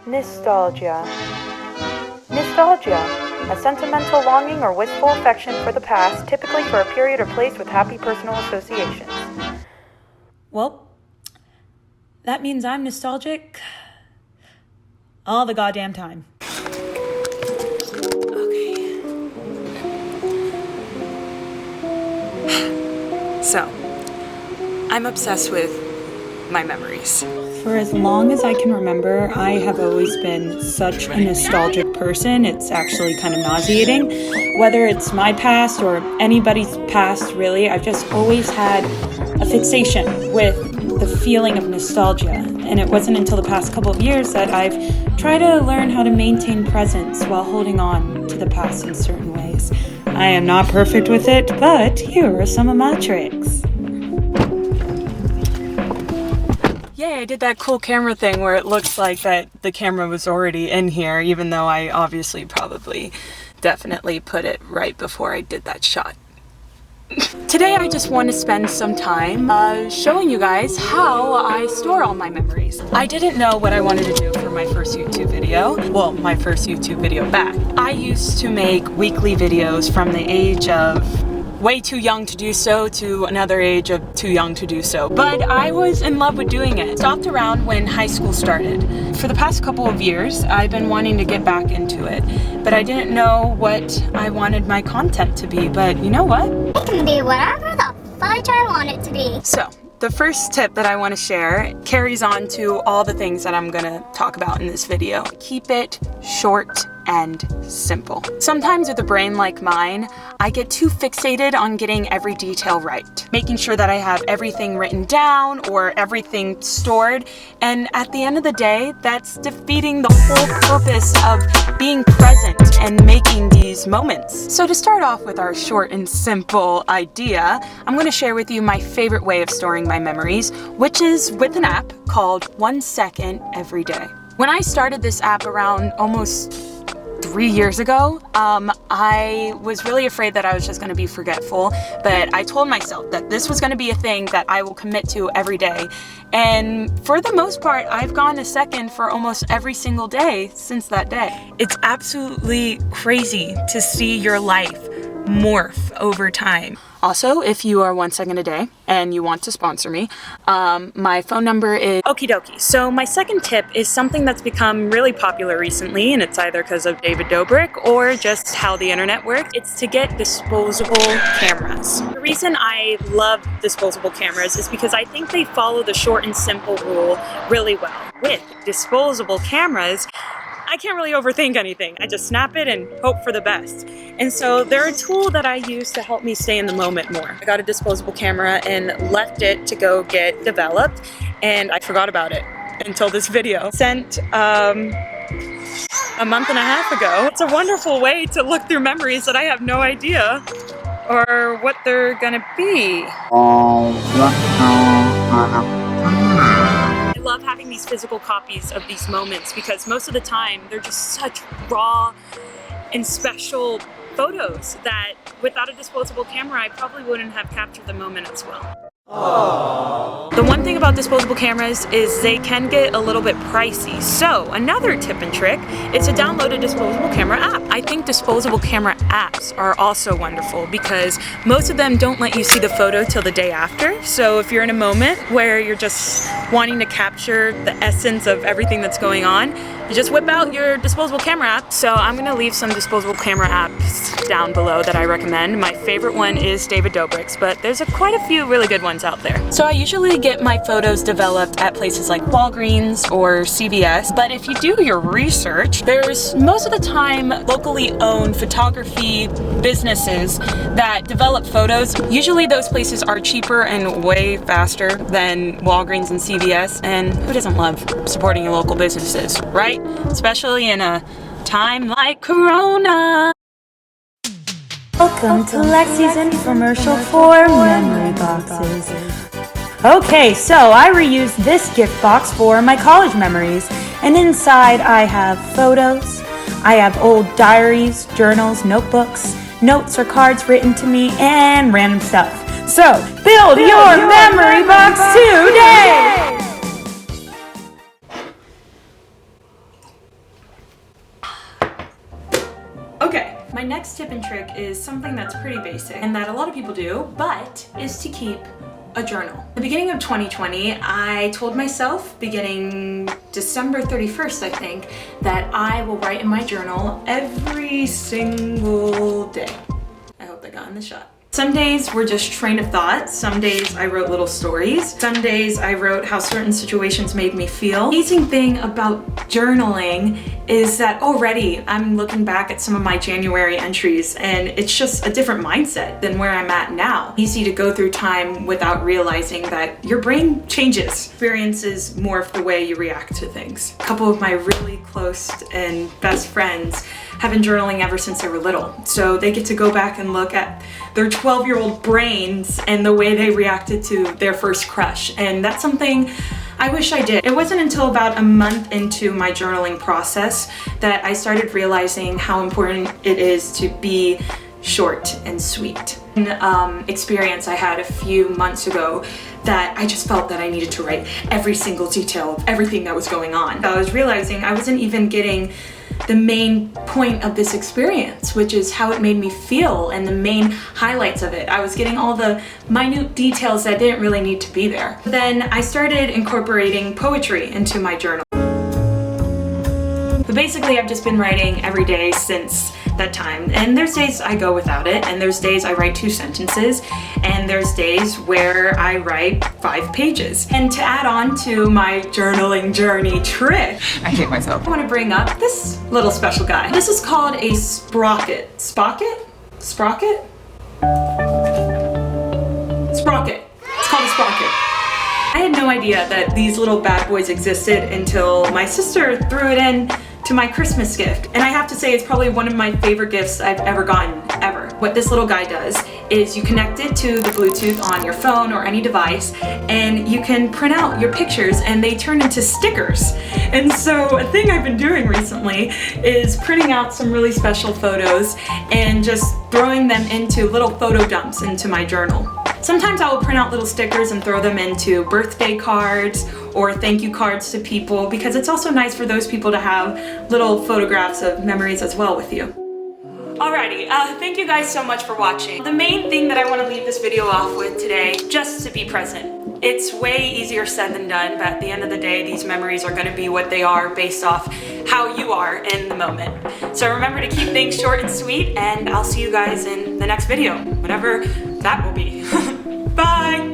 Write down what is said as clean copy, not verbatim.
Nostalgia. Nostalgia, a sentimental longing or wistful affection for the past, typically for a period or place with happy personal associations. Well, that means I'm nostalgic all the goddamn time. Okay. So, I'm obsessed with my memories. For as long as I can remember, I have always been such a nostalgic person. It's actually kind of nauseating. Whether it's my past or anybody's past, really, I've just always had a fixation with the feeling of nostalgia. And it wasn't until the past couple of years that I've tried to learn how to maintain presence while holding on to the past in certain ways. I am not perfect with it, but here are some of my tricks. Yay, I did that cool camera thing where it looks like that the camera was already in here, even though I obviously definitely put it right before I did that shot. Today I just want to spend some time showing you guys how I store all my memories. I didn't know what I wanted to do for my first YouTube video. Well, my first YouTube video back. I used to make weekly videos from the age of way too young to do so to another age of too young to do so. But I was in love with doing it. Stopped around when high school started. For the past couple of years, I've been wanting to get back into it, but I didn't know what I wanted my content to be. But you know what? It can be whatever the fudge I want it to be. So, the first tip that I want to share carries on to all the things that I'm going to talk about in this video. Keep it short and simple. Sometimes with a brain like mine, I get too fixated on getting every detail right, making sure that I have everything written down or everything stored, and at the end of the day, that's defeating the whole purpose of being present and making these moments. So to start off with our short and simple idea, I'm going to share with you my favorite way of storing my memories, which is with an app called 1 Second Every Day. When I started this app around almost 3 years ago, I was really afraid that I was just going to be forgetful, but I told myself that this was going to be a thing that I will commit to every day. And for the most part, I've gone a second for almost every single day since that day. It's absolutely crazy to see your life morph over time. Also, if you are 1 second a day and you want to sponsor me, my phone number is okie dokie. So my second tip is something that's become really popular recently, and it's either because of David Dobrik or just how the internet works. It's to get disposable cameras. The reason I love disposable cameras is because I think they follow the short and simple rule really well. With disposable cameras, I can't really overthink anything. I just snap it and hope for the best. And so they're a tool that I use to help me stay in the moment more. I got a disposable camera and left it to go get developed, and I forgot about it until this video. Sent a month and a half ago. It's a wonderful way to look through memories that I have no idea or what they're gonna be. I love having these physical copies of these moments because most of the time they're just such raw and special photos that without a disposable camera I probably wouldn't have captured the moment as well. Aww. The one thing about disposable cameras is they can get a little bit pricey. So another tip and trick is to download a disposable camera app. I think disposable camera apps are also wonderful because most of them don't let you see the photo till the day after. So if you're in a moment where you're just wanting to capture the essence of everything that's going on, you just whip out your disposable camera app. So I'm going to leave some disposable camera apps down below that I recommend. My favorite one is David Dobrik's, but there's quite a few really good ones out there. So I usually get my photos developed at places like Walgreens or CVS, but if you do your research, there's most of the time locally owned photography businesses that develop photos. Usually those places are cheaper and way faster than Walgreens and CVS, and who doesn't love supporting your local businesses, right? Especially in a time like Corona. Welcome to Lexi's infomercial for memory boxes. Okay, so I reused this gift box for my college memories, and inside I have photos, I have old diaries, journals, notebooks, notes or cards written to me, and random stuff. So, build your memory box today! My next tip and trick is something that's pretty basic and that a lot of people do, but is to keep a journal. At the beginning of 2020, I told myself, beginning December 31st, I think, that I will write in my journal every single day. I hope I got in the shot. Some days were just train of thought. Some days I wrote little stories. Some days I wrote how certain situations made me feel. The amazing thing about journaling is that already I'm looking back at some of my January entries and it's just a different mindset than where I'm at now. Easy to go through time without realizing that your brain changes. Experiences morph the way you react to things. A couple of my really close and best friends have been journaling ever since they were little. So they get to go back and look at their 12-year-old brains and the way they reacted to their first crush. And that's something I wish I did. It wasn't until about a month into my journaling process that I started realizing how important it is to be short and sweet. An experience I had a few months ago that I just felt that I needed to write every single detail of everything that was going on. I was realizing I wasn't even getting the main point of this experience, which is how it made me feel and the main highlights of it. I was getting all the minute details that didn't really need to be there. Then I started incorporating poetry into my journal. But basically I've just been writing every day since that time. And there's days I go without it, and there's days I write 2 sentences, and there's days where I write 5 pages. And to add on to my journaling journey trick, I hate myself. I want to bring up this little special guy. This is called a sprocket. Sprocket? Sprocket? Sprocket. It's called a sprocket. I had no idea that these little bad boys existed until my sister threw it in to my Christmas gift. And I have to say it's probably one of my favorite gifts I've ever gotten, ever. What this little guy does is you connect it to the Bluetooth on your phone or any device, and you can print out your pictures and they turn into stickers. And so a thing I've been doing recently is printing out some really special photos and just throwing them into little photo dumps into my journal. Sometimes I will print out little stickers and throw them into birthday cards or thank you cards to people, because it's also nice for those people to have little photographs of memories as well with you. Alrighty, thank you guys so much for watching. The main thing that I want to leave this video off with today, just to be present. It's way easier said than done, but at the end of the day, these memories are going to be what they are based off how you are in the moment. So remember to keep things short and sweet, and I'll see you guys in the next video, whatever that will be. Bye!